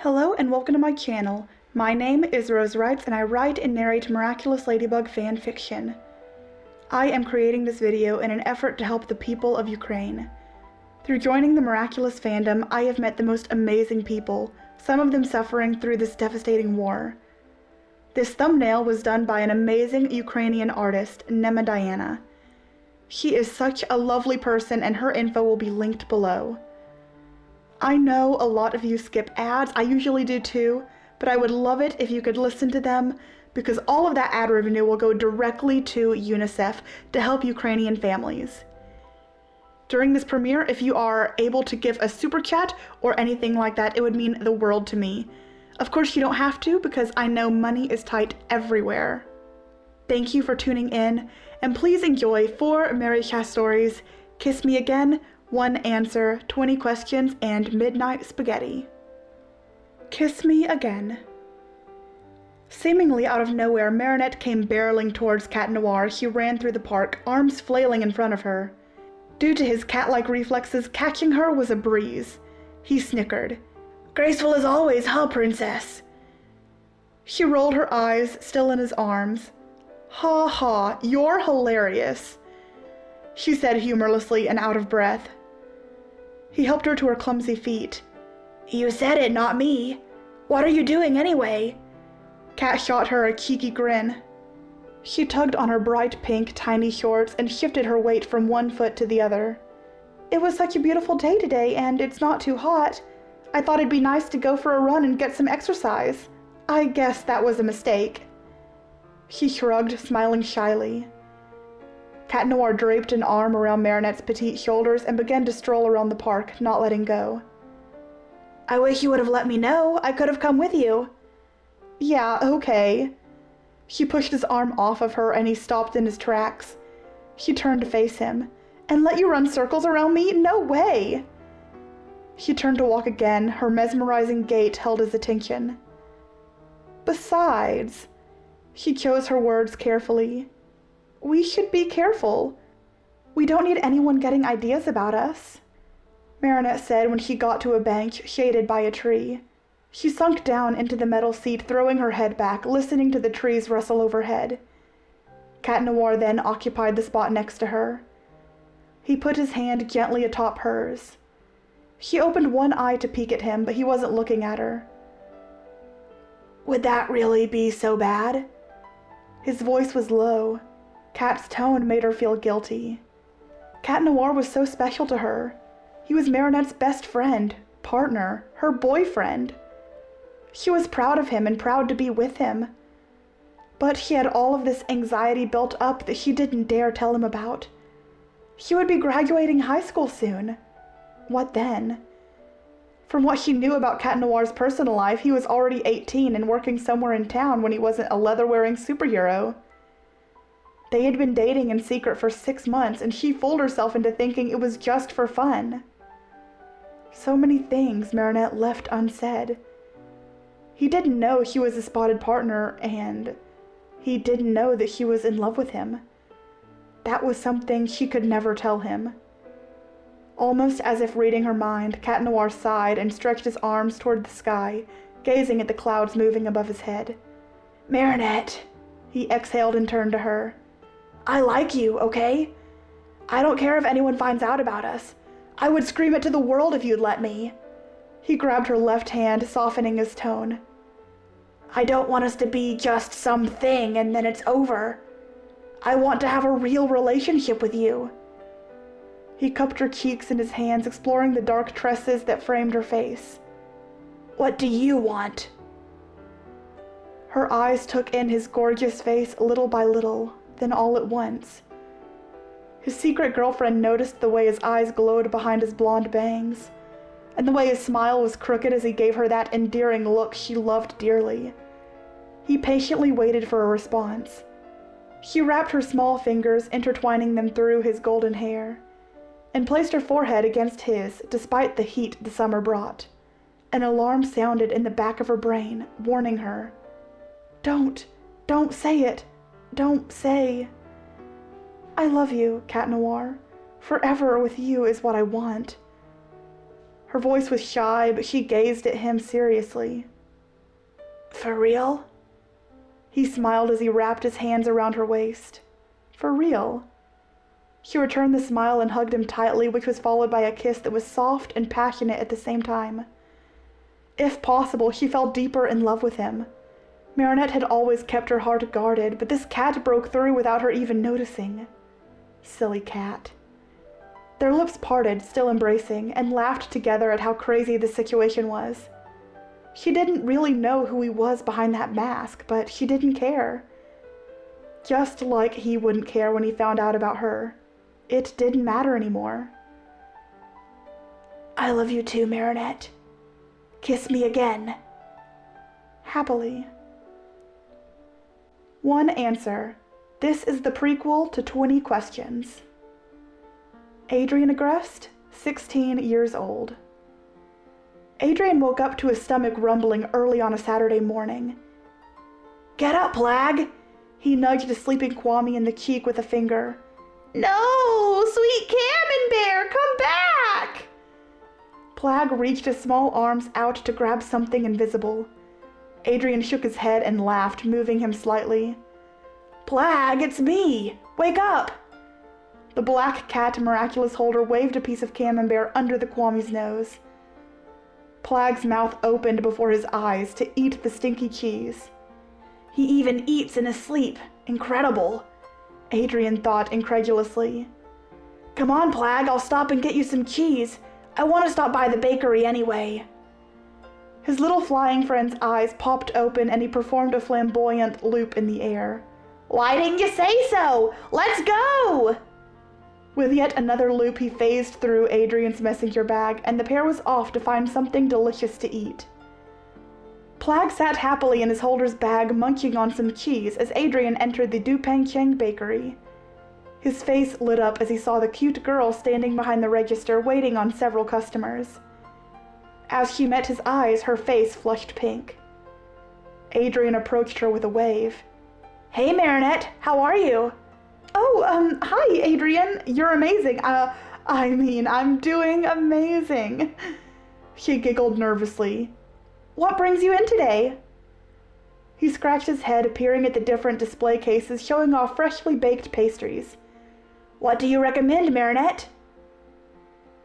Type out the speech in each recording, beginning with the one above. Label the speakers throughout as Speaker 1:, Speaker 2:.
Speaker 1: Hello and welcome to my channel. My name is Rose Writes and I write and narrate Miraculous Ladybug fan fiction. I am creating this video in an effort to help the people of Ukraine. Through joining the Miraculous fandom, I have met the most amazing people, some of them suffering through this devastating war. This thumbnail was done by an amazing Ukrainian artist, Diana. She is such a lovely person and her info will be linked below. I know a lot of you skip ads, I usually do too, but I would love it if you could listen to them because all of that ad revenue will go directly to UNICEF to help Ukrainian families. During this premiere, if you are able to give a super chat or anything like that, it would mean the world to me. Of course you don't have to because I know money is tight everywhere. Thank you for tuning in, and please enjoy 4 Marichat stories, Kiss Me Again, 1 Answer, 20 Questions, and Midnight Spaghetti. Kiss Me Again. Seemingly out of nowhere, Marichat came barreling towards Cat Noir. He ran through the park, arms flailing in front of her. Due to his cat-like reflexes, catching her was a breeze. He snickered. "Graceful as always, huh, princess?" She rolled her eyes, still in his arms. "Ha ha, you're hilarious," she said humorlessly and out of breath. He helped her to her clumsy feet. "You said it, not me. What are you doing anyway?" Cat shot her a cheeky grin. She tugged on her bright pink tiny shorts and shifted her weight from one foot to the other. "It was such a beautiful day today and it's not too hot. I thought it'd be nice to go for a run and get some exercise. I guess that was a mistake." She shrugged, smiling shyly. Cat Noir draped an arm around Marichat's petite shoulders and began to stroll around the park, not letting go. "I wish you would have let me know. I could have come with you." "Yeah, okay." She pushed his arm off of her and he stopped in his tracks. She turned to face him. "And let you run circles around me? No way!" She turned to walk again. Her mesmerizing gait held his attention. "Besides," she chose her words carefully, "we should be careful. We don't need anyone getting ideas about us," Marichat said when she got to a bench shaded by a tree. She sunk down into the metal seat, throwing her head back, listening to the trees rustle overhead. Cat Noir then occupied the spot next to her. He put his hand gently atop hers. She opened one eye to peek at him, but he wasn't looking at her. "Would that really be so bad?" His voice was low. Cat's tone made her feel guilty. Cat Noir was so special to her. He was Marichat's best friend, partner, her boyfriend. She was proud of him and proud to be with him. But she had all of this anxiety built up that she didn't dare tell him about. She would be graduating high school soon. What then? From what she knew about Cat Noir's personal life, he was already 18 and working somewhere in town when he wasn't a leather-wearing superhero. They had been dating in secret for 6 months, and she fooled herself into thinking it was just for fun. So many things Marichat left unsaid. He didn't know she was a spotted partner, and he didn't know that she was in love with him. That was something she could never tell him. Almost as if reading her mind, Cat Noir sighed and stretched his arms toward the sky, gazing at the clouds moving above his head. "Marichat," he exhaled and turned to her. "I like you, okay? I don't care if anyone finds out about us. I would scream it to the world if you'd let me." He grabbed her left hand, softening his tone. "I don't want us to be just something and then it's over. I want to have a real relationship with you." He cupped her cheeks in his hands, exploring the dark tresses that framed her face. "What do you want?" Her eyes took in his gorgeous face little by little, then all at once. His secret girlfriend noticed the way his eyes glowed behind his blonde bangs, and the way his smile was crooked as he gave her that endearing look she loved dearly. He patiently waited for a response. She wrapped her small fingers, intertwining them through his golden hair, and placed her forehead against his, despite the heat the summer brought. An alarm sounded in the back of her brain, warning her. Don't say it. Don't say." "I love you, Cat Noir. Forever with you is what I want." Her voice was shy, but she gazed at him seriously. "For real?" He smiled as he wrapped his hands around her waist. "For real?" She returned the smile and hugged him tightly, which was followed by a kiss that was soft and passionate at the same time. If possible, she fell deeper in love with him. Marinette had always kept her heart guarded, but this cat broke through without her even noticing. Silly cat. Their lips parted, still embracing, and laughed together at how crazy the situation was. She didn't really know who he was behind that mask, but she didn't care. Just like he wouldn't care when he found out about her. It didn't matter anymore. "I love you too, Marinette. Kiss me again." Happily. One answer. This is the prequel to 20 questions. Adrian Agreste, 16 years old. Adrian woke up to his stomach rumbling early on a Saturday morning. "Get up, Plag!" He nudged a sleeping Kwame in the cheek with a finger. "No, sweet Camembert, come back!" Plag reached his small arms out to grab something invisible. Adrian shook his head and laughed, moving him slightly. "Plag, it's me! Wake up!" The black cat Miraculous holder waved a piece of Camembert under the Kwame's nose. Plag's mouth opened before his eyes to eat the stinky cheese. "He even eats in his sleep. Incredible," Adrian thought incredulously. "Come on, Plag, I'll stop and get you some cheese. I want to stop by the bakery anyway." His little flying friend's eyes popped open and he performed a flamboyant loop in the air. "Why didn't you say so? Let's go!" With yet another loop, he phased through Adrian's messenger bag, and the pair was off to find something delicious to eat. Plag sat happily in his holder's bag, munching on some cheese as Adrian entered the Dupang Cheng bakery. His face lit up as he saw the cute girl standing behind the register, waiting on several customers. As she met his eyes, her face flushed pink. Adrian approached her with a wave. "Hey, Marinette, how are you?" "Oh, hi, Adrian. You're amazing. I'm doing amazing." She giggled nervously. "What brings you in today?" He scratched his head, peering at the different display cases showing off freshly baked pastries. "What do you recommend, Marinette?"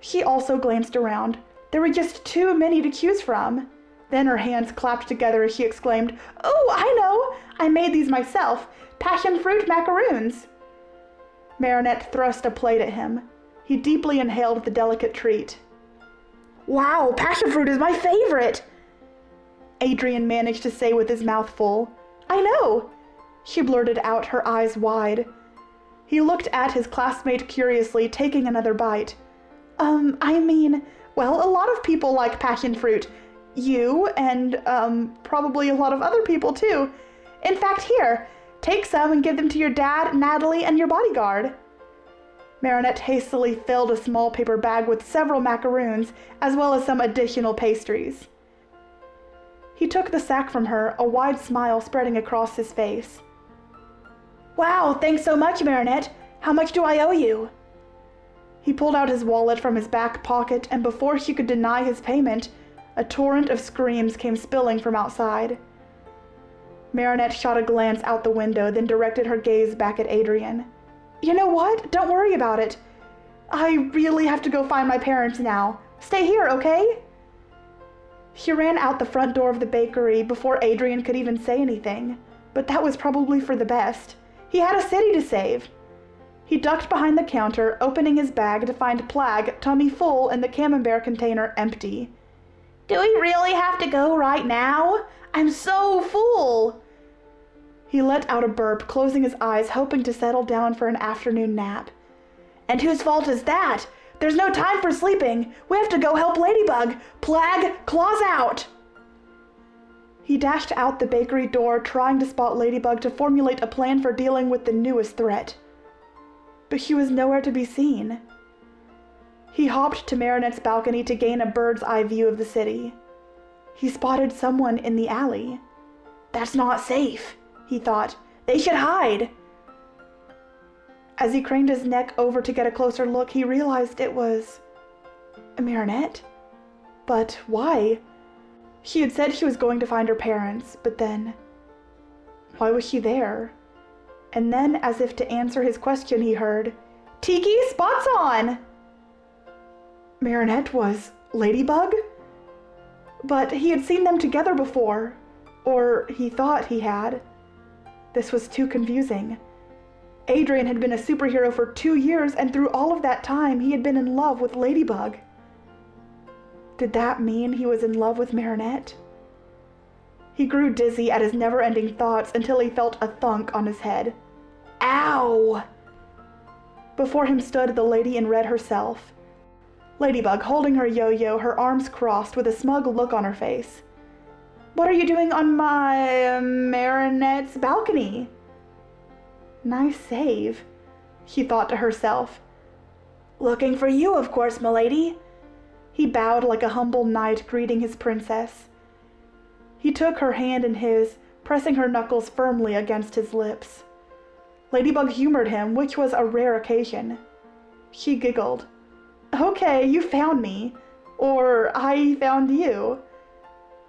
Speaker 1: She also glanced around. There were just too many to choose from. Then her hands clapped together as she exclaimed, "Oh, I know! I made these myself. Passion fruit macaroons." Marinette thrust a plate at him. He deeply inhaled the delicate treat. "Wow, passion fruit is my favorite!" Adrian managed to say with his mouth full. "I know!" She blurted out, her eyes wide. He looked at his classmate curiously, taking another bite. Well, a lot of people like passion fruit. You, and, probably a lot of other people too. In fact, here, take some and give them to your dad, Natalie, and your bodyguard." Marinette hastily filled a small paper bag with several macaroons, as well as some additional pastries. He took the sack from her, a wide smile spreading across his face. "Wow, thanks so much, Marinette. How much do I owe you?" He pulled out his wallet from his back pocket, and before she could deny his payment, a torrent of screams came spilling from outside. Marinette shot a glance out the window, then directed her gaze back at Adrian. "You know what? Don't worry about it. I really have to go find my parents now. Stay here, okay?" She ran out the front door of the bakery before Adrian could even say anything, but that was probably for the best. He had a city to save. He ducked behind the counter, opening his bag to find Plag, tummy full, and the Camembert container empty. "Do we really have to go right now? I'm so full!" He let out a burp, closing his eyes, hoping to settle down for an afternoon nap. "And whose fault is that? There's no time for sleeping. We have to go help Ladybug. Plag, claws out!" He dashed out the bakery door, trying to spot Ladybug to formulate a plan for dealing with the newest threat. But she was nowhere to be seen. He hopped to Marinette's balcony to gain a bird's-eye view of the city. He spotted someone in the alley. "That's not safe," he thought. "They should hide." As he craned his neck over to get a closer look, he realized it was Marinette. But why? She had said she was going to find her parents, but then, why was she there? And then, as if to answer his question, he heard, "Tiki, spots on!" Marinette was Ladybug? But he had seen them together before, or he thought he had. This was too confusing. Adrian had been a superhero for 2 years, and through all of that time, he had been in love with Ladybug. Did that mean he was in love with Marinette? He grew dizzy at his never-ending thoughts until he felt a thunk on his head. Ow! Before him stood the lady in red herself. Ladybug holding her yo-yo, her arms crossed with a smug look on her face. "What are you doing on my Marinette's balcony?" Nice save, she thought to herself. "Looking for you, of course, milady." He bowed like a humble knight greeting his princess. He took her hand in his, pressing her knuckles firmly against his lips. Ladybug humored him, which was a rare occasion. She giggled. "Okay, you found me. Or I found you.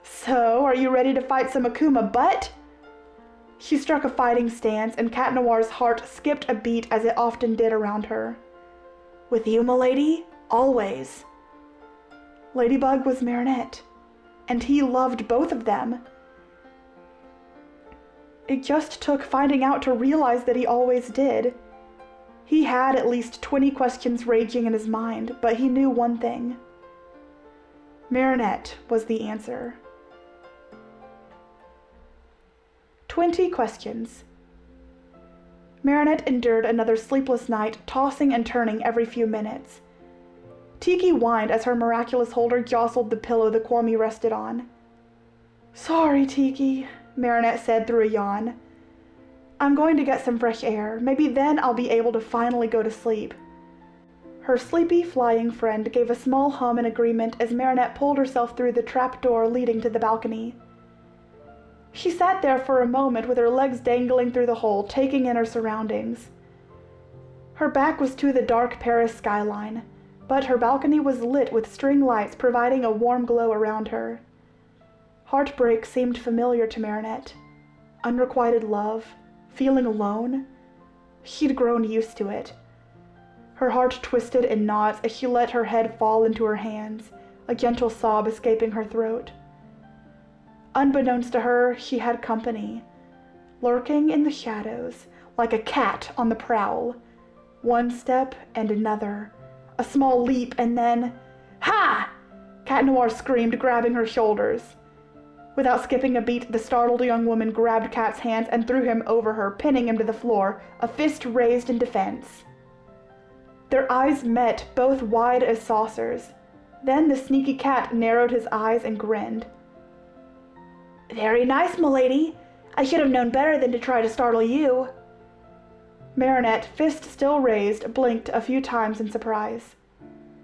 Speaker 1: So, are you ready to fight some Akuma butt?" She struck a fighting stance, and Cat Noir's heart skipped a beat as it often did around her. "With you, milady? Always." Ladybug was Marinette, and he loved both of them. It just took finding out to realize that he always did. He had at least 20 questions raging in his mind, but he knew one thing. Marinette was the answer. 20 questions. Marinette endured another sleepless night, tossing and turning every few minutes. Tiki whined as her Miraculous holder jostled the pillow the Kwami rested on. "Sorry, Tiki," Marinette said through a yawn. "I'm going to get some fresh air. Maybe then I'll be able to finally go to sleep." Her sleepy, flying friend gave a small hum in agreement as Marinette pulled herself through the trap door leading to the balcony. She sat there for a moment with her legs dangling through the hole, taking in her surroundings. Her back was to the dark Paris skyline, but her balcony was lit with string lights providing a warm glow around her. Heartbreak seemed familiar to Marinette. Unrequited love, feeling alone. She'd grown used to it. Her heart twisted in knots as she let her head fall into her hands, a gentle sob escaping her throat. Unbeknownst to her, she had company, lurking in the shadows, like a cat on the prowl. One step and another, a small leap, and then, "Ha!" Cat Noir screamed, grabbing her shoulders. Without skipping a beat, the startled young woman grabbed Cat's hands and threw him over her, pinning him to the floor, a fist raised in defense. Their eyes met, both wide as saucers. Then the sneaky cat narrowed his eyes and grinned. "Very nice, milady. I should have known better than to try to startle you." Marinette, fist still raised, blinked a few times in surprise.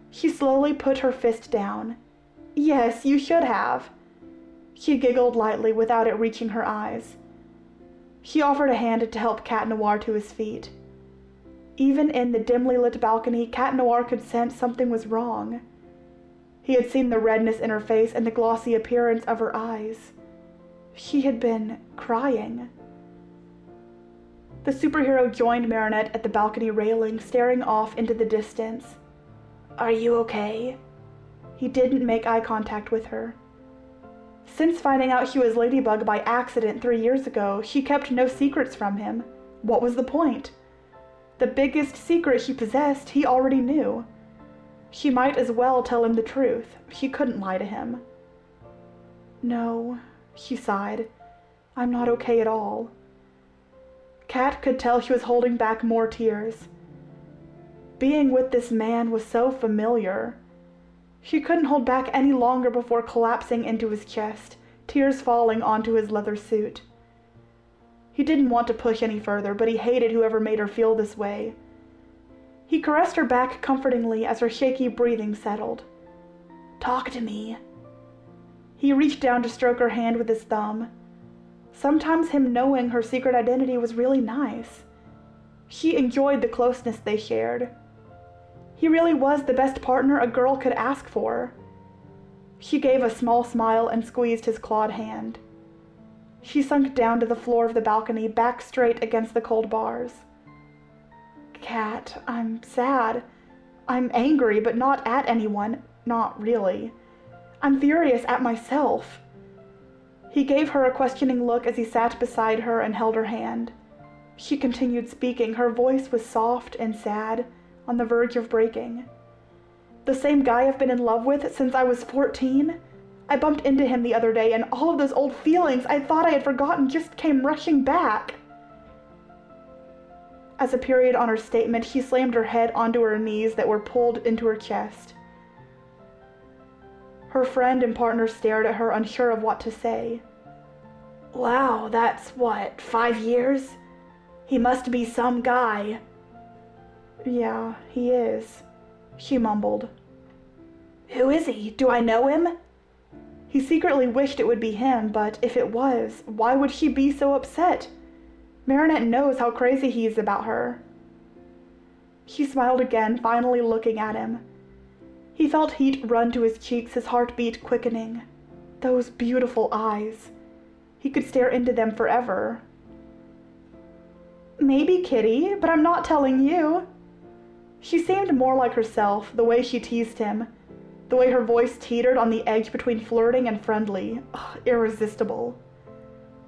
Speaker 1: She slowly put her fist down. "Yes, you should have." She giggled lightly without it reaching her eyes. She offered a hand to help Cat Noir to his feet. Even in the dimly lit balcony, Cat Noir could sense something was wrong. He had seen the redness in her face and the glossy appearance of her eyes. She had been crying. The superhero joined Marinette at the balcony railing, staring off into the distance. "Are you okay?" He didn't make eye contact with her. Since finding out she was Ladybug by accident 3 years ago, she kept no secrets from him. What was the point? The biggest secret she possessed, he already knew. She might as well tell him the truth. She couldn't lie to him. "No," she sighed. "I'm not okay at all." Cat could tell she was holding back more tears. Being with this man was so familiar. She couldn't hold back any longer before collapsing into his chest, tears falling onto his leather suit. He didn't want to push any further, but he hated whoever made her feel this way. He caressed her back comfortingly as her shaky breathing settled. "Talk to me." He reached down to stroke her hand with his thumb. Sometimes him knowing her secret identity was really nice. She enjoyed the closeness they shared. He really was the best partner a girl could ask for. She gave a small smile and squeezed his clawed hand. She sunk down to the floor of the balcony, back straight against the cold bars. Cat, I'm sad. I'm angry, but not at anyone. Not really. I'm furious at myself. He gave her a questioning look as he sat beside her and held her hand. She continued speaking. Her voice was soft and sad, on the verge of breaking. The same guy I've been in love with since I was 14? I bumped into him the other day, and all of those old feelings I thought I had forgotten just came rushing back. As a period on her statement, she slammed her head onto her knees that were pulled into her chest. Her friend and partner stared at her, unsure of what to say. Wow, that's what, 5 years? He must be some guy. Yeah, he is, she mumbled. Who is he? Do I know him? He secretly wished it would be him, but if it was, why would she be so upset? Marinette knows how crazy he is about her. She smiled again, finally looking at him. He felt heat run to his cheeks, his heartbeat quickening. Those beautiful eyes. He could stare into them forever. Maybe, Kitty, but I'm not telling you. She seemed more like herself, the way she teased him, the way her voice teetered on the edge between flirting and friendly. Ugh, irresistible.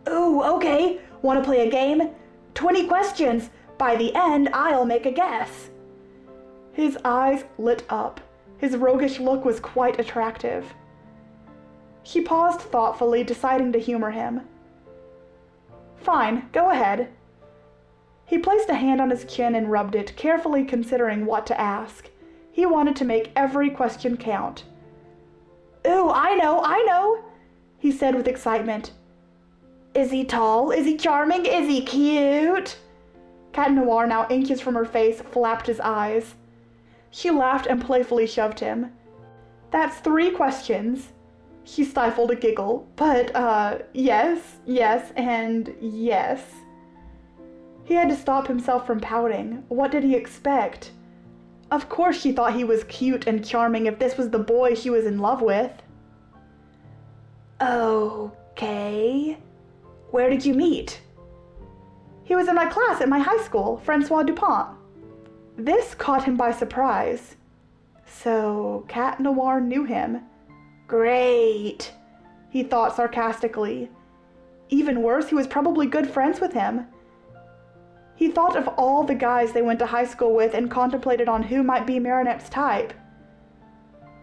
Speaker 1: Ooh, okay. Want to play a game? 20 questions. By the end, I'll make a guess. His eyes lit up. His roguish look was quite attractive. She paused thoughtfully, deciding to humor him. Fine, go ahead. He placed a hand on his chin and rubbed it, carefully considering what to ask. He wanted to make every question count. Ooh, I know, he said with excitement. Is he tall? Is he charming? Is he cute? Cat Noir, now inches from her face, flapped his eyes. She laughed and playfully shoved him. That's 3 questions. She stifled a giggle. But, yes, and yes. He had to stop himself from pouting. What did he expect? Of course she thought he was cute and charming if this was the boy she was in love with. Okay. Where did you meet? He was in my class at my high school, Francois Dupont. This caught him by surprise. So, Cat Noir knew him. Great, he thought sarcastically. Even worse, he was probably good friends with him. He thought of all the guys they went to high school with and contemplated on who might be Marinette's type.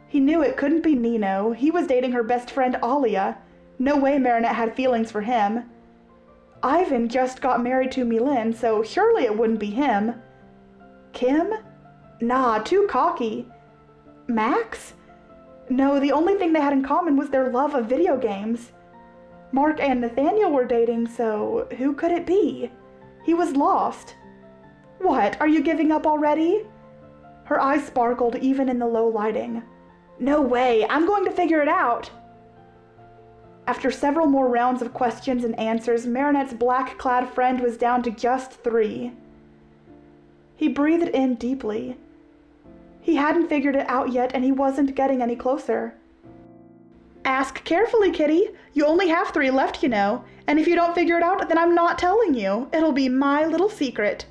Speaker 1: He knew it couldn't be Nino. He was dating her best friend Alia. No way Marinette had feelings for him. Ivan just got married to Milan, so surely it wouldn't be him. Kim? Nah, too cocky. Max? No, the only thing they had in common was their love of video games. Mark and Nathaniel were dating, so who could it be? He was lost. What, are you giving up already? Her eyes sparkled even in the low lighting. No way, I'm going to figure it out. After several more rounds of questions and answers, Marinette's black-clad friend was down to just 3. He breathed in deeply. He hadn't figured it out yet, and he wasn't getting any closer. Ask carefully, Kitty. You only have 3 left, you know, and if you don't figure it out, then I'm not telling you. It'll be my little secret.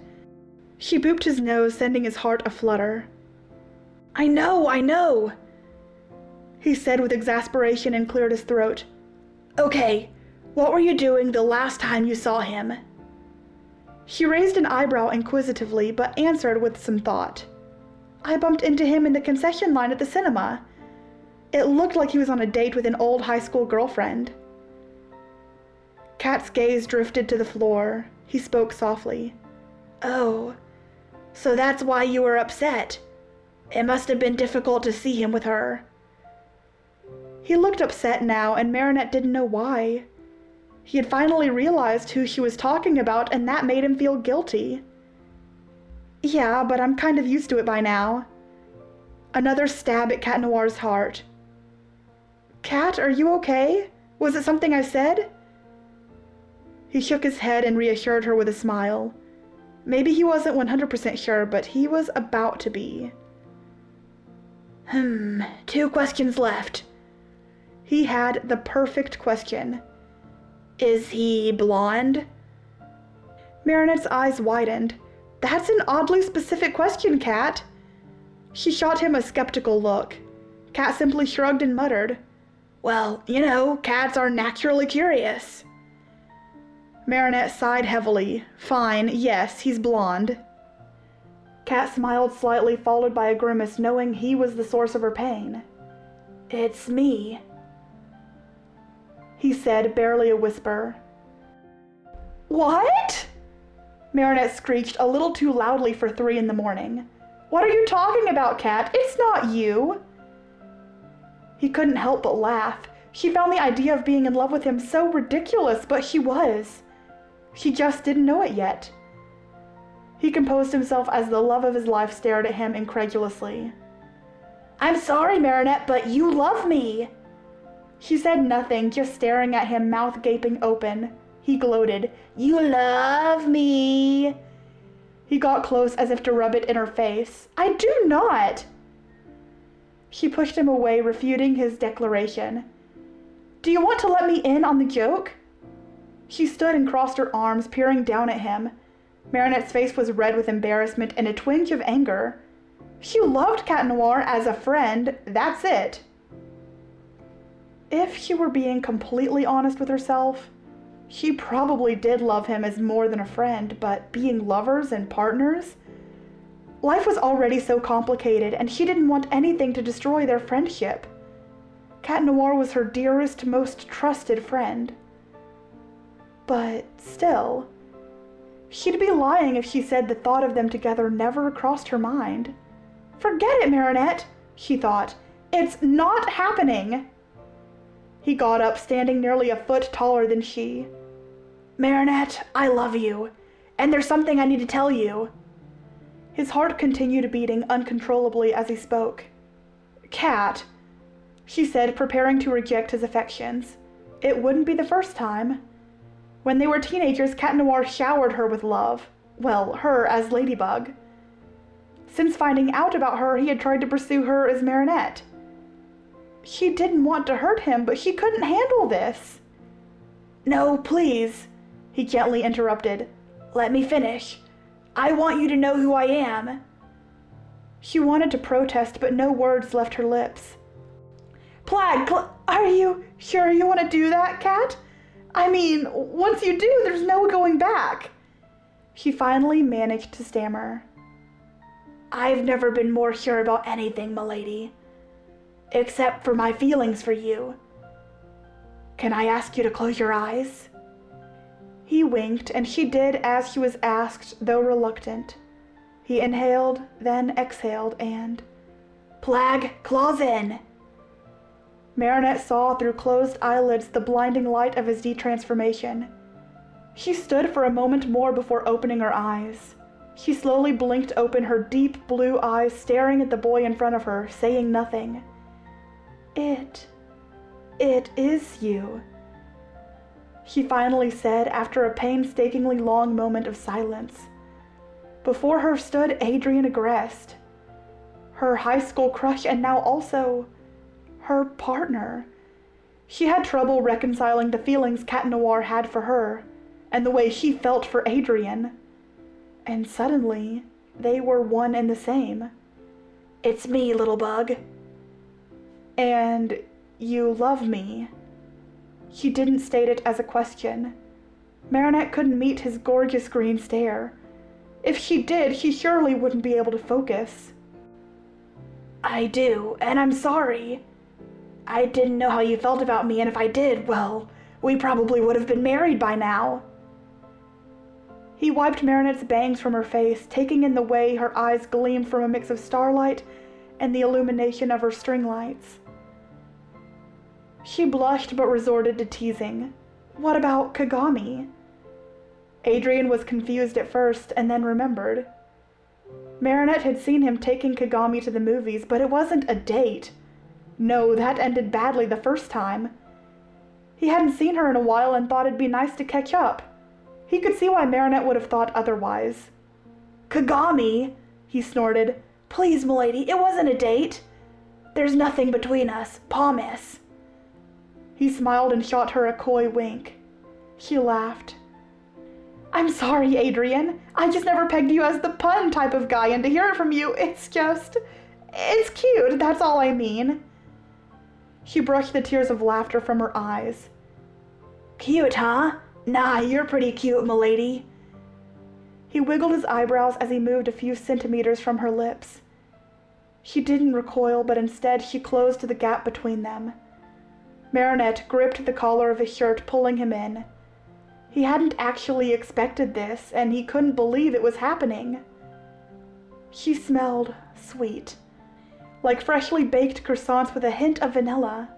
Speaker 1: She booped his nose, sending his heart aflutter. I know, he said with exasperation and cleared his throat. Okay, what were you doing the last time you saw him? She raised an eyebrow inquisitively, but answered with some thought. I bumped into him in the concession line at the cinema. It looked like he was on a date with an old high school girlfriend. Cat's gaze drifted to the floor. He spoke softly. Oh, so that's why you were upset. It must have been difficult to see him with her. He looked upset now, and Marinette didn't know why. He had finally realized who she was talking about, and that made him feel guilty. Yeah, but I'm kind of used to it by now. Another stab at Cat Noir's heart. Cat, are you okay? Was it something I said? He shook his head and reassured her with a smile. Maybe he wasn't 100% sure, but he was about to be. 2 questions left. He had the perfect question. Is he blonde? Marinette's eyes widened. That's an oddly specific question, Kat. She shot him a skeptical look. Kat simply shrugged and muttered, Well, cats are naturally curious. Marinette sighed heavily. Fine, yes, he's blonde. Kat smiled slightly, followed by a grimace, knowing he was the source of her pain. It's me, he said, barely a whisper. What? Marinette screeched a little too loudly for 3 a.m. What are you talking about, Kat? It's not you. He couldn't help but laugh. She found the idea of being in love with him so ridiculous, but she was. She just didn't know it yet. He composed himself as the love of his life stared at him incredulously. I'm sorry, Marinette, but you love me. She said nothing, just staring at him, mouth gaping open. He gloated. You love me. He got close as if to rub it in her face. I do not. She pushed him away, refuting his declaration. Do you want to let me in on the joke? She stood and crossed her arms, peering down at him. Marinette's face was red with embarrassment and a twinge of anger. She loved Cat Noir as a friend, that's it. If she were being completely honest with herself, she probably did love him as more than a friend, but being lovers and partners? Life was already so complicated, and she didn't want anything to destroy their friendship. Cat Noir was her dearest, most trusted friend. But still, she'd be lying if she said the thought of them together never crossed her mind. Forget it, Marinette, she thought. It's not happening. He got up, standing nearly a foot taller than she. Marinette, I love you, and there's something I need to tell you. His heart continued beating uncontrollably as he spoke. Cat, she said, preparing to reject his affections. It wouldn't be the first time. When they were teenagers, Cat Noir showered her with love. Well, her as Ladybug. Since finding out about her, he had tried to pursue her as Marinette. She didn't want to hurt him, but she couldn't handle this. No, please, he gently interrupted. Let me finish. I want you to know who I am. She wanted to protest, but no words left her lips. Plague, are you sure you want to do that, Cat? I mean, once you do, there's no going back. She finally managed to stammer. I've never been more sure about anything, milady. Except for my feelings for you. Can I ask you to close your eyes? He winked, and she did as she was asked, though reluctant. He inhaled, then exhaled, and... Plague, claws in! Marinette saw through closed eyelids the blinding light of his detransformation. She stood for a moment more before opening her eyes. She slowly blinked open, her deep blue eyes staring at the boy in front of her, saying nothing. It is you, she finally said after a painstakingly long moment of silence. Before her stood Adrian Agreste, her high school crush and now also her partner. She had trouble reconciling the feelings Cat Noir had for her and the way she felt for Adrian. And suddenly, they were one and the same. It's me, little bug. And you love me. She didn't state it as a question. Marinette couldn't meet his gorgeous green stare. If she did, she surely wouldn't be able to focus. I do, and I'm sorry. I didn't know how you felt about me, and if I did, well, we probably would have been married by now. He wiped Marinette's bangs from her face, taking in the way her eyes gleamed from a mix of starlight and the illumination of her string lights. She blushed but resorted to teasing. What about Kagami? Adrian was confused at first and then remembered. Marinette had seen him taking Kagami to the movies, but it wasn't a date. No, that ended badly the first time. He hadn't seen her in a while and thought it'd be nice to catch up. He could see why Marinette would have thought otherwise. Kagami, he snorted. Please, milady, it wasn't a date. There's nothing between us, promise. He smiled and shot her a coy wink. She laughed. I'm sorry, Adrian. I just never pegged you as the pun type of guy, and to hear it from you, it's cute, that's all I mean. She brushed the tears of laughter from her eyes. Cute, huh? Nah, you're pretty cute, m'lady. He wiggled his eyebrows as he moved a few centimeters from her lips. She didn't recoil, but instead she closed the gap between them. Marichat gripped the collar of his shirt, pulling him in. He hadn't actually expected this, and he couldn't believe it was happening. She smelled sweet, like freshly baked croissants with a hint of vanilla.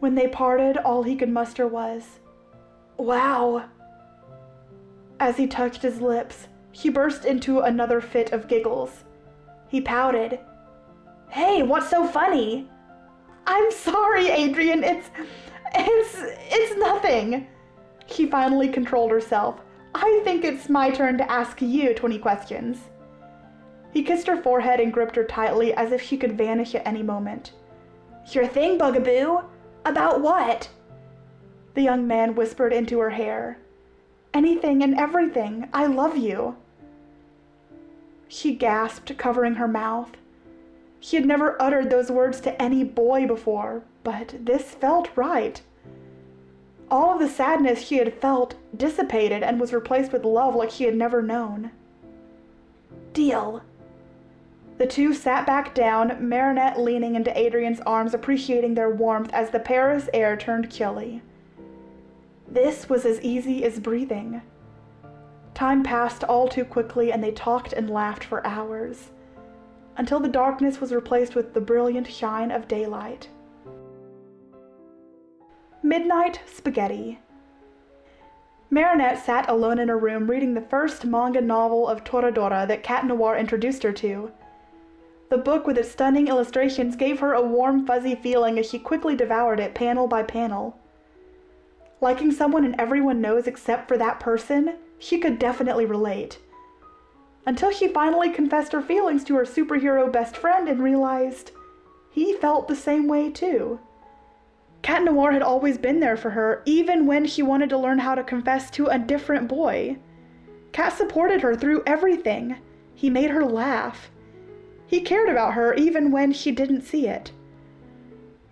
Speaker 1: When they parted, all he could muster was, "Wow." As he touched his lips, she burst into another fit of giggles. He pouted. Hey, what's so funny? I'm sorry, Adrian, it's nothing. She finally controlled herself. I think it's my turn to ask you 20 questions. He kissed her forehead and gripped her tightly as if she could vanish at any moment. Sure thing, Bugaboo. About what? The young man whispered into her hair. Anything and everything. I love you. She gasped, covering her mouth. She had never uttered those words to any boy before, but this felt right. All of the sadness she had felt dissipated and was replaced with love like she had never known. Deal. The two sat back down, Marichat leaning into Adrian's arms, appreciating their warmth as the Paris air turned chilly. This was as easy as breathing. Time passed all too quickly, and they talked and laughed for hours, until the darkness was replaced with the brilliant shine of daylight. Midnight spaghetti. Marichat sat alone in her room reading the first manga novel of Toradora that Cat Noir introduced her to. The book with its stunning illustrations gave her a warm, fuzzy feeling as she quickly devoured it panel by panel. Liking someone and everyone knows except for that person, she could definitely relate. Until she finally confessed her feelings to her superhero best friend and realized he felt the same way too. Cat Noir had always been there for her, even when she wanted to learn how to confess to a different boy. Cat supported her through everything. He made her laugh. He cared about her even when she didn't see it.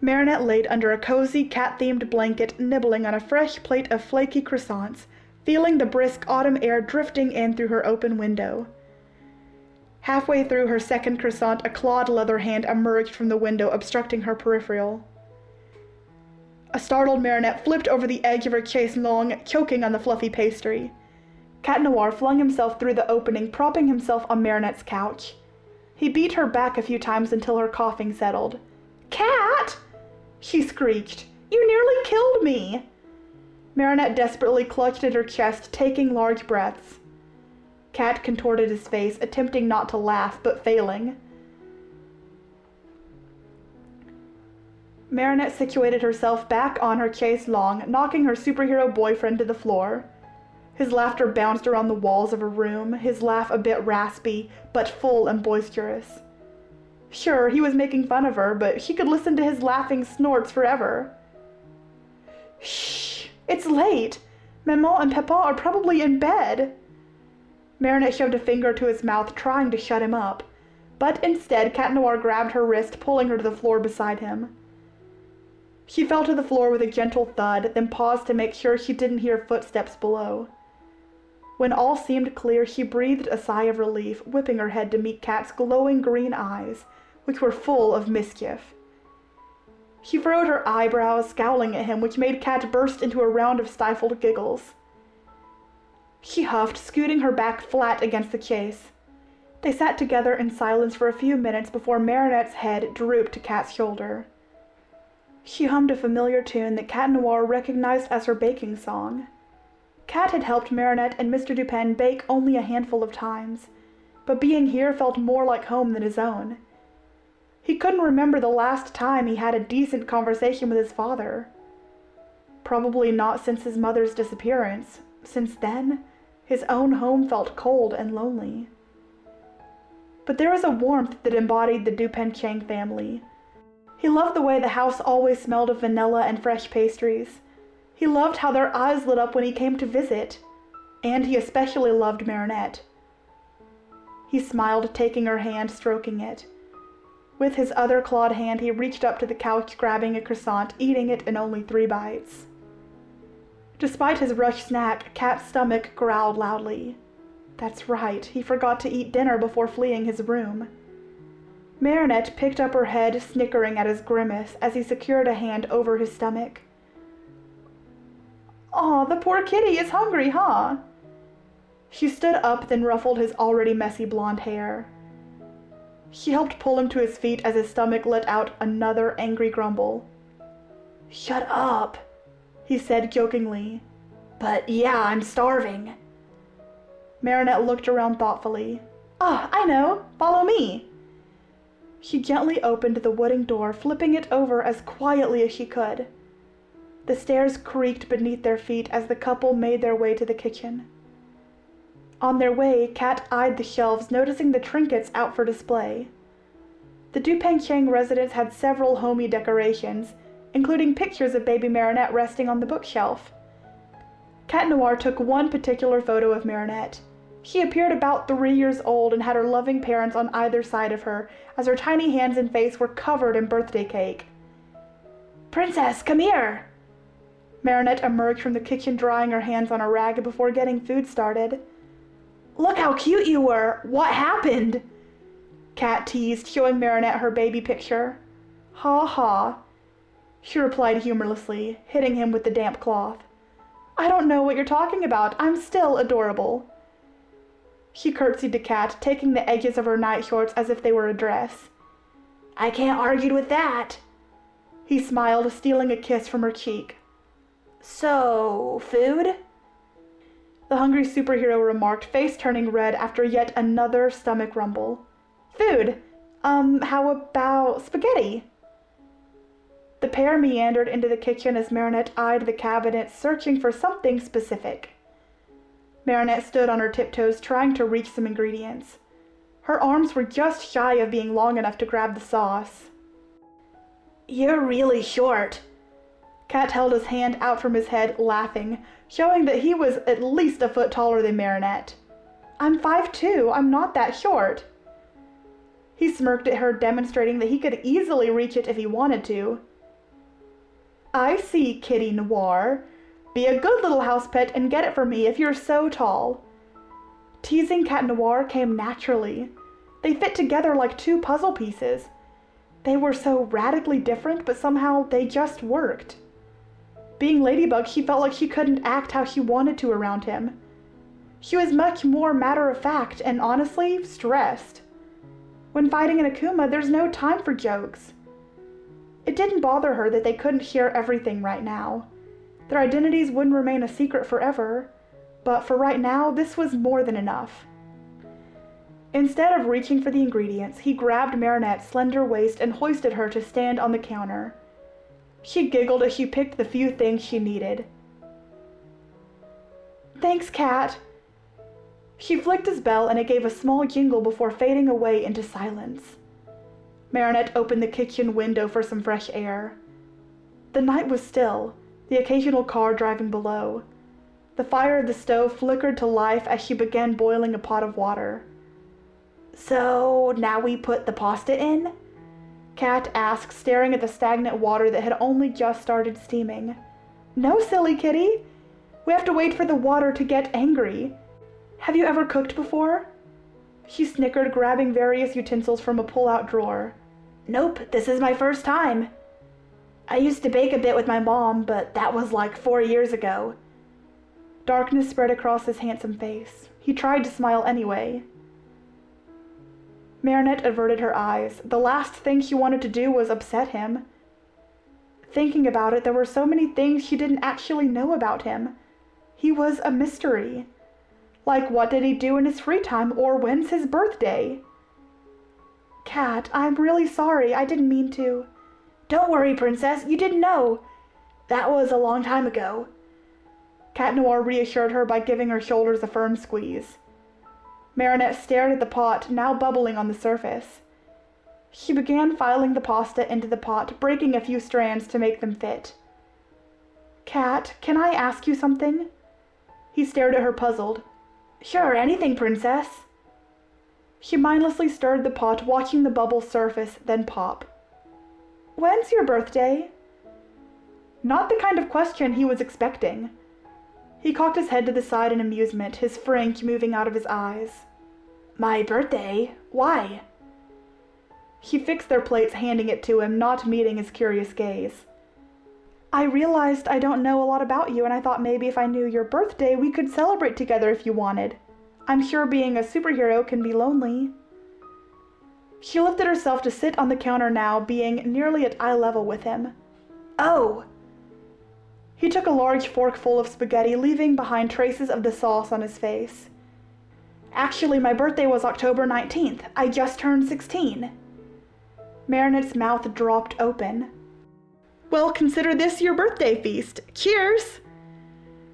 Speaker 1: Marichat laid under a cozy cat-themed blanket, nibbling on a fresh plate of flaky croissants, feeling the brisk autumn air drifting in through her open window. Halfway through her second croissant, a clawed leather hand emerged from the window, obstructing her peripheral. A startled Marichat flipped over the edge of her chaise longue, choking on the fluffy pastry. Cat Noir flung himself through the opening, propping himself on Marichat's couch. He beat her back a few times until her coughing settled. Cat! She screeched. You nearly killed me! Marichat desperately clutched at her chest, taking large breaths. Cat contorted his face, attempting not to laugh, but failing. Marichat situated herself back on her chaise longue, knocking her superhero boyfriend to the floor. His laughter bounced around the walls of her room, his laugh a bit raspy, but full and boisterous. Sure, he was making fun of her, but she could listen to his laughing snorts forever. Shh! It's late! Maman and Papa are probably in bed! Marichat shoved a finger to his mouth, trying to shut him up, but instead Cat Noir grabbed her wrist, pulling her to the floor beside him. She fell to the floor with a gentle thud, then paused to make sure she didn't hear footsteps below. When all seemed clear, she breathed a sigh of relief, whipping her head to meet Cat's glowing green eyes, which were full of mischief. She furrowed her eyebrows, scowling at him, which made Cat burst into a round of stifled giggles. She huffed, scooting her back flat against the chaise. They sat together in silence for a few minutes before Marichat's head drooped to Cat's shoulder. She hummed a familiar tune that Cat Noir recognized as her baking song. Cat had helped Marichat and Mr. Dupin bake only a handful of times, but being here felt more like home than his own. He couldn't remember the last time he had a decent conversation with his father. Probably not since his mother's disappearance. Since then, his own home felt cold and lonely. But there was a warmth that embodied the Dupin Chang family. He loved the way the house always smelled of vanilla and fresh pastries. He loved how their eyes lit up when he came to visit. And he especially loved Marinette. He smiled, taking her hand, stroking it. With his other clawed hand, he reached up to the couch, grabbing a croissant, eating it in only 3 bites. Despite his rushed snack, Kat's stomach growled loudly. That's right, he forgot to eat dinner before fleeing his room. Marinette picked up her head, snickering at his grimace as he secured a hand over his stomach. Aw, the poor kitty is hungry, huh? She stood up, then ruffled his already messy blonde hair. She helped pull him to his feet as his stomach let out another angry grumble. Shut up, he said jokingly. But yeah, I'm starving. Marinette looked around thoughtfully. Ah, I know. Follow me. She gently opened the wooden door, flipping it over as quietly as she could. The stairs creaked beneath their feet as the couple made their way to the kitchen. On their way, Kat eyed the shelves, noticing the trinkets out for display. The Dupangcheng residence had several homey decorations, including pictures of baby Marinette resting on the bookshelf. Cat Noir took one particular photo of Marinette. She appeared about 3 years old and had her loving parents on either side of her, as her tiny hands and face were covered in birthday cake. Princess, come here! Marinette emerged from the kitchen, drying her hands on a rag before getting food started. Look how cute you were! What happened? Kat teased, showing Marinette her baby picture. Ha ha, she replied humorlessly, hitting him with the damp cloth. I don't know what you're talking about. I'm still adorable. She curtsied to Kat, taking the edges of her nightshorts as if they were a dress. I can't argue with that. He smiled, stealing a kiss from her cheek. So, food? The hungry superhero remarked, face turning red after yet another stomach rumble. Food? How about spaghetti? The pair meandered into the kitchen as Marinette eyed the cabinet, searching for something specific. Marinette stood on her tiptoes, trying to reach some ingredients. Her arms were just shy of being long enough to grab the sauce. You're really short. Kat held his hand out from his head, laughing, showing that he was at least a foot taller than Marinette. I'm 5'2", I'm not that short. He smirked at her, demonstrating that he could easily reach it if he wanted to. I see, Kitty Noir. Be a good little house pet and get it for me if you're so tall. Teasing Cat Noir came naturally. They fit together like 2 puzzle pieces. They were so radically different, but somehow they just worked. Being Ladybug, she felt like she couldn't act how she wanted to around him. She was much more matter-of-fact and, honestly, stressed. When fighting an Akuma, there's no time for jokes. It didn't bother her that they couldn't share everything right now. Their identities wouldn't remain a secret forever, but for right now, this was more than enough. Instead of reaching for the ingredients, he grabbed Marinette's slender waist and hoisted her to stand on the counter. She giggled as she picked the few things she needed. Thanks, Cat. She flicked his bell and it gave a small jingle before fading away into silence. Marinette opened the kitchen window for some fresh air. The night was still, the occasional car driving below. The fire of the stove flickered to life as she began boiling a pot of water. So, now we put the pasta in? Kat asked, staring at the stagnant water that had only just started steaming. No, silly kitty. We have to wait for the water to get angry. Have you ever cooked before? She snickered, grabbing various utensils from a pull-out drawer. Nope, this is my first time. I used to bake a bit with my mom, but that was like 4 years ago. Darkness spread across his handsome face. He tried to smile anyway. Marinette averted her eyes. The last thing she wanted to do was upset him. Thinking about it, there were so many things she didn't actually know about him. He was a mystery. Like, what did he do in his free time, or when's his birthday? Cat, I'm really sorry. I didn't mean to. Don't worry, Princess. You didn't know. That was a long time ago. Cat Noir reassured her by giving her shoulders a firm squeeze. Marinette stared at the pot, now bubbling on the surface. He began filing the pasta into the pot, breaking a few strands to make them fit. "Cat, can I ask you something?" He stared at her, puzzled. "Sure, anything, princess." He mindlessly stirred the pot, watching the bubbles surface, then pop. "When's your birthday?" Not the kind of question he was expecting. He cocked his head to the side in amusement, his frank moving out of his eyes. "My birthday? Why?" He fixed their plates, handing it to him, not meeting his curious gaze. "I realized I don't know a lot about you, and I thought maybe if I knew your birthday, we could celebrate together if you wanted. I'm sure being a superhero can be lonely." She lifted herself to sit on the counter now, being nearly at eye level with him. "Oh!" He took a large forkful of spaghetti, leaving behind traces of the sauce on his face. "Actually, my birthday was October 19th. I just turned 16. Marinette's mouth dropped open. "Well, consider this your birthday feast. Cheers!"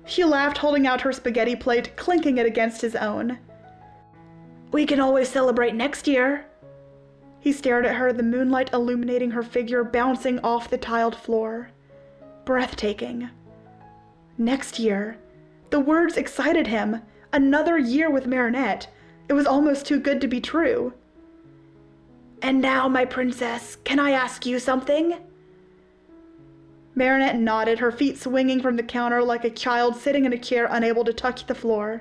Speaker 1: She laughed, holding out her spaghetti plate, clinking it against his own. "We can always celebrate next year." He stared at her, the moonlight illuminating her figure, bouncing off the tiled floor. Breathtaking. Next year. The words excited him. Another year with Marinette. It was almost too good to be true. "And now, my princess, can I ask you something?" Marinette nodded, her feet swinging from the counter like a child sitting in a chair unable to touch the floor.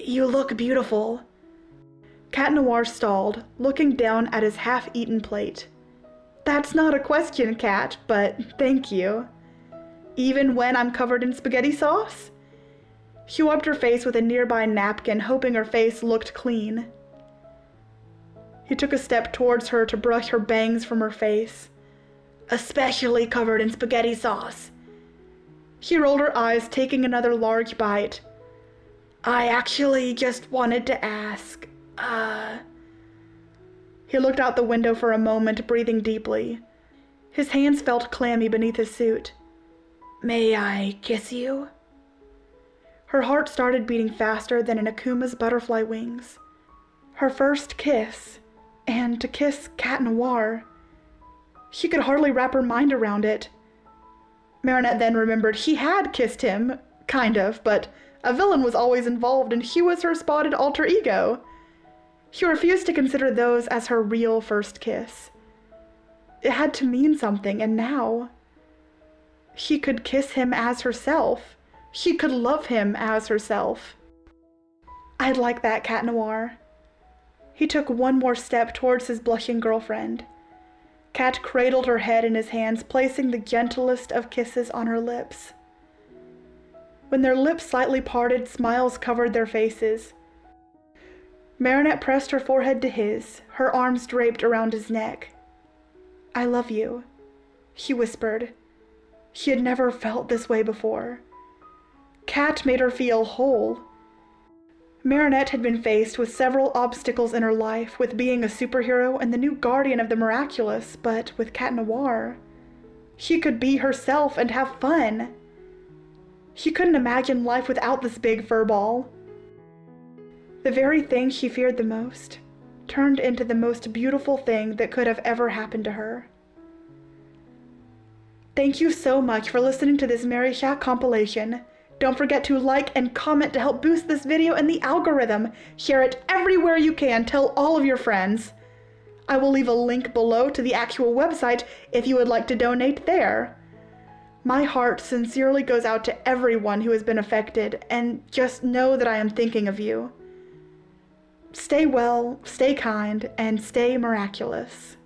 Speaker 1: "You look beautiful." Cat Noir stalled, looking down at his half-eaten plate. "That's not a question, Cat, but thank you. Even when I'm covered in spaghetti sauce?" She wiped her face with a nearby napkin, hoping her face looked clean. He took a step towards her to brush her bangs from her face. "Especially covered in spaghetti sauce." She rolled her eyes, taking another large bite. "I actually just wanted to ask, He looked out the window for a moment, breathing deeply. His hands felt clammy beneath his suit. "May I kiss you?" Her heart started beating faster than an Akuma's butterfly wings. Her first kiss, and to kiss Cat Noir. She could hardly wrap her mind around it. Marinette then remembered he had kissed him, kind of, but a villain was always involved and she was her spotted alter ego. She refused to consider those as her real first kiss. It had to mean something, and now she could kiss him as herself. She could love him as herself. "I'd like that, Cat Noir." He took one more step towards his blushing girlfriend. Cat cradled her head in his hands, placing the gentlest of kisses on her lips. When their lips slightly parted, smiles covered their faces. Marinette pressed her forehead to his, her arms draped around his neck. "I love you," she whispered. She had never felt this way before. Cat made her feel whole. Marinette had been faced with several obstacles in her life, with being a superhero and the new guardian of the Miraculous, but with Cat Noir, she could be herself and have fun. She couldn't imagine life without this big furball. The very thing she feared the most turned into the most beautiful thing that could have ever happened to her. Thank you so much for listening to this Marichat compilation. Don't forget to like and comment to help boost this video in the algorithm. Share it everywhere you can. Tell all of your friends. I will leave a link below to the actual website if you would like to donate there. My heart sincerely goes out to everyone who has been affected, and just know that I am thinking of you. Stay well, stay kind, and stay miraculous.